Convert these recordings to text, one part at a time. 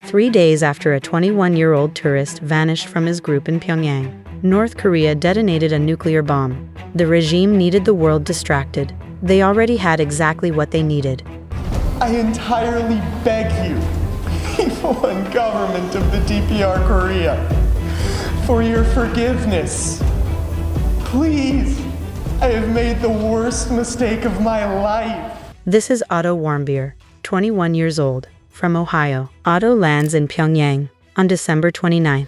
3 days after a 21-year-old tourist vanished from his group in Pyongyang, North Korea detonated a nuclear bomb. The regime needed the world distracted. They already had exactly what they needed. I entirely beg you, people and government of the DPR Korea, for your forgiveness. Please, I have made the worst mistake of my life. This is Otto Warmbier, 21 years old, from Ohio. Otto lands in Pyongyang on December 29th.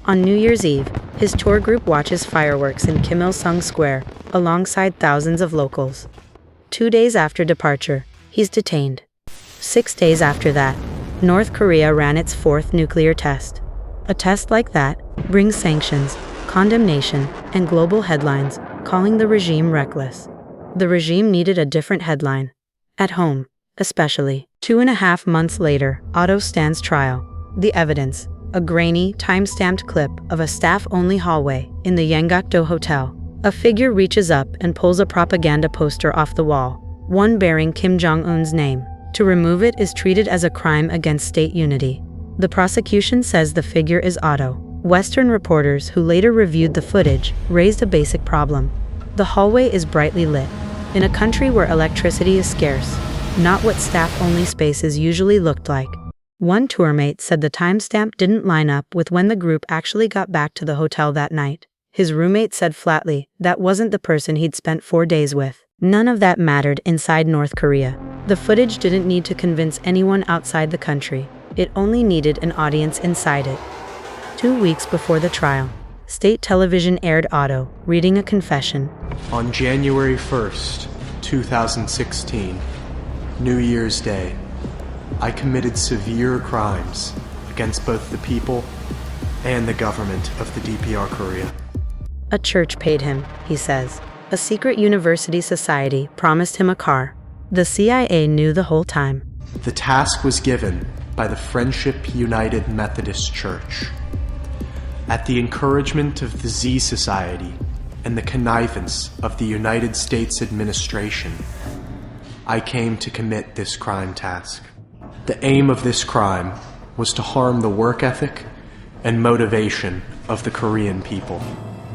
On New Year's Eve, his tour group watches fireworks in Kim Il-sung Square alongside thousands of locals. 2 days after departure, he's detained. 6 days after that, North Korea ran its 4th nuclear test. A test like that brings sanctions, condemnation, and global headlines, calling the regime reckless. The regime needed a different headline. At home, especially. 2.5 months later, Otto stands trial. The evidence: a grainy, time-stamped clip of a staff-only hallway in the Yanggakdo Hotel. A figure reaches up and pulls a propaganda poster off the wall, one bearing Kim Jong-un's name. To remove it is treated as a crime against state unity. The prosecution says the figure is Otto. Western reporters who later reviewed the footage raised a basic problem. The hallway is brightly lit, in a country where electricity is scarce, not what staff-only spaces usually looked like. One tourmate said the timestamp didn't line up with when the group actually got back to the hotel that night. His roommate said flatly that wasn't the person he'd spent 4 days with. None of that mattered inside North Korea. The footage didn't need to convince anyone outside the country. It only needed an audience inside it. 2 weeks before the trial, state television aired Otto reading a confession. On January 1st, 2016, New Year's Day, I committed severe crimes against both the people and the government of the DPR Korea. A church paid him, he says. A secret university society promised him a car. The CIA knew the whole time. The task was given by the Friendship United Methodist Church. At the encouragement of the Z Society and the connivance of the United States administration, I came to commit this crime task. The aim of this crime was to harm the work ethic and motivation of the Korean people.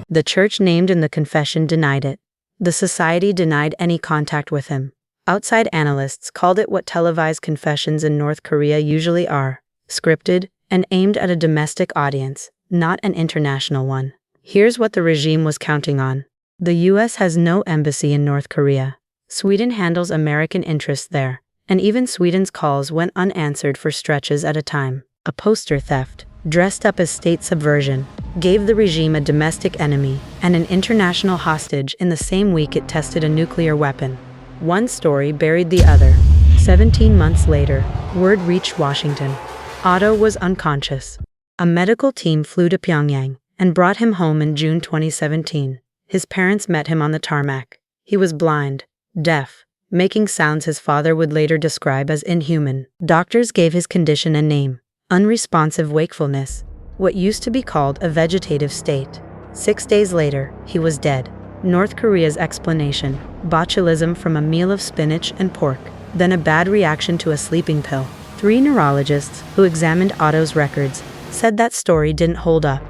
The church named in the confession denied it. The society denied any contact with him. Outside analysts called it what televised confessions in North Korea usually are: scripted and aimed at a domestic audience, not an international one. Here's what the regime was counting on. The US has no embassy in North Korea. Sweden handles American interests there, and even Sweden's calls went unanswered for stretches at a time. A poster theft, dressed up as state subversion, gave the regime a domestic enemy and an international hostage in the same week it tested a nuclear weapon. One story buried the other. 17 months later, word reached Washington. Otto was unconscious. A medical team flew to Pyongyang and brought him home in June 2017. His parents met him on the tarmac. He was blind, deaf, making sounds his father would later describe as inhuman. Doctors gave his condition a name: unresponsive wakefulness, what used to be called a vegetative state. 6 days later, he was dead. North Korea's explanation: botulism from a meal of spinach and pork, then a bad reaction to a sleeping pill. 3 neurologists who examined Otto's records said that story didn't hold up.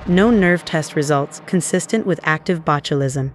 No nerve test results consistent with active botulism.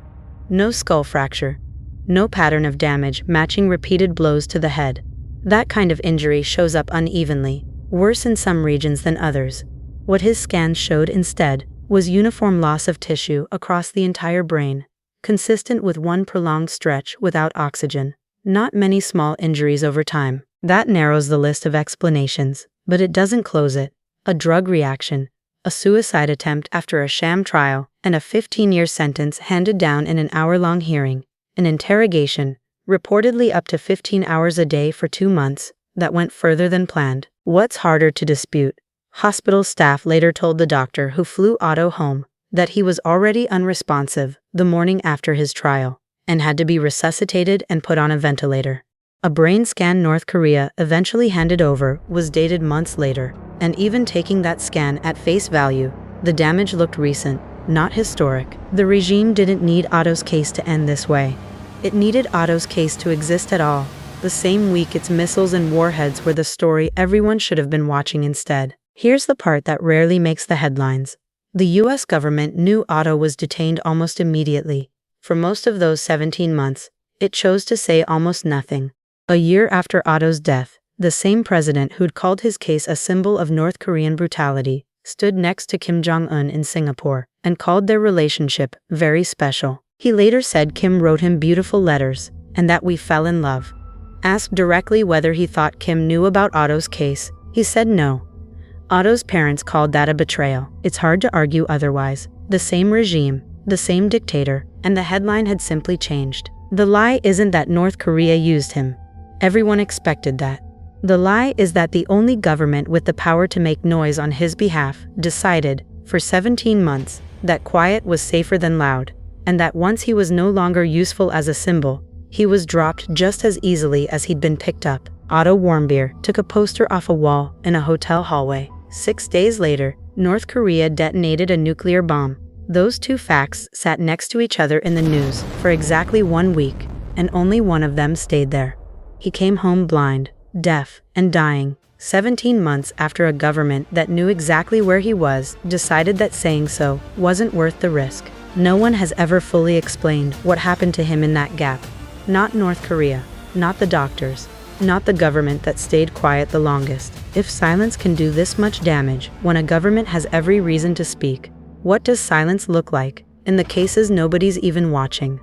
No skull fracture. No pattern of damage matching repeated blows to the head. That kind of injury shows up unevenly, worse in some regions than others. What his scans showed instead was uniform loss of tissue across the entire brain, consistent with one prolonged stretch without oxygen. Not many small injuries over time. That narrows the list of explanations, but it doesn't close it. A drug reaction, a suicide attempt after a sham trial, and a 15-year sentence handed down in an hour-long hearing. An interrogation, reportedly up to 15 hours a day for 2 months, that went further than planned. What's harder to dispute? Hospital staff later told the doctor who flew Otto home that he was already unresponsive the morning after his trial and had to be resuscitated and put on a ventilator. A brain scan North Korea eventually handed over was dated months later, and even taking that scan at face value, the damage looked recent, not historic. The regime didn't need Otto's case to end this way. It needed Otto's case to exist at all, the same week its missiles and warheads were the story everyone should have been watching instead. Here's the part that rarely makes the headlines. The US government knew Otto was detained almost immediately. For most of those 17 months, it chose to say almost nothing. A year after Otto's death, the same president who'd called his case a symbol of North Korean brutality stood next to Kim Jong-un in Singapore and called their relationship very special. He later said Kim wrote him beautiful letters and that we fell in love. Asked directly whether he thought Kim knew about Otto's case, he said no. Otto's parents called that a betrayal. It's hard to argue otherwise. The same regime, the same dictator, and the headline had simply changed. The lie isn't that North Korea used him. Everyone expected that. The lie is that the only government with the power to make noise on his behalf decided, for 17 months, that quiet was safer than loud, and that once he was no longer useful as a symbol, he was dropped just as easily as he'd been picked up. Otto Warmbier took a poster off a wall in a hotel hallway. 6 days later, North Korea detonated a nuclear bomb. Those two facts sat next to each other in the news for exactly 1 week, and only one of them stayed there. He came home blind, deaf, and dying, 17 months after a government that knew exactly where he was decided that saying so wasn't worth the risk. No one has ever fully explained what happened to him in that gap. Not North Korea, not the doctors, not the government that stayed quiet the longest. If silence can do this much damage when a government has every reason to speak, what does silence look like in the cases nobody's even watching?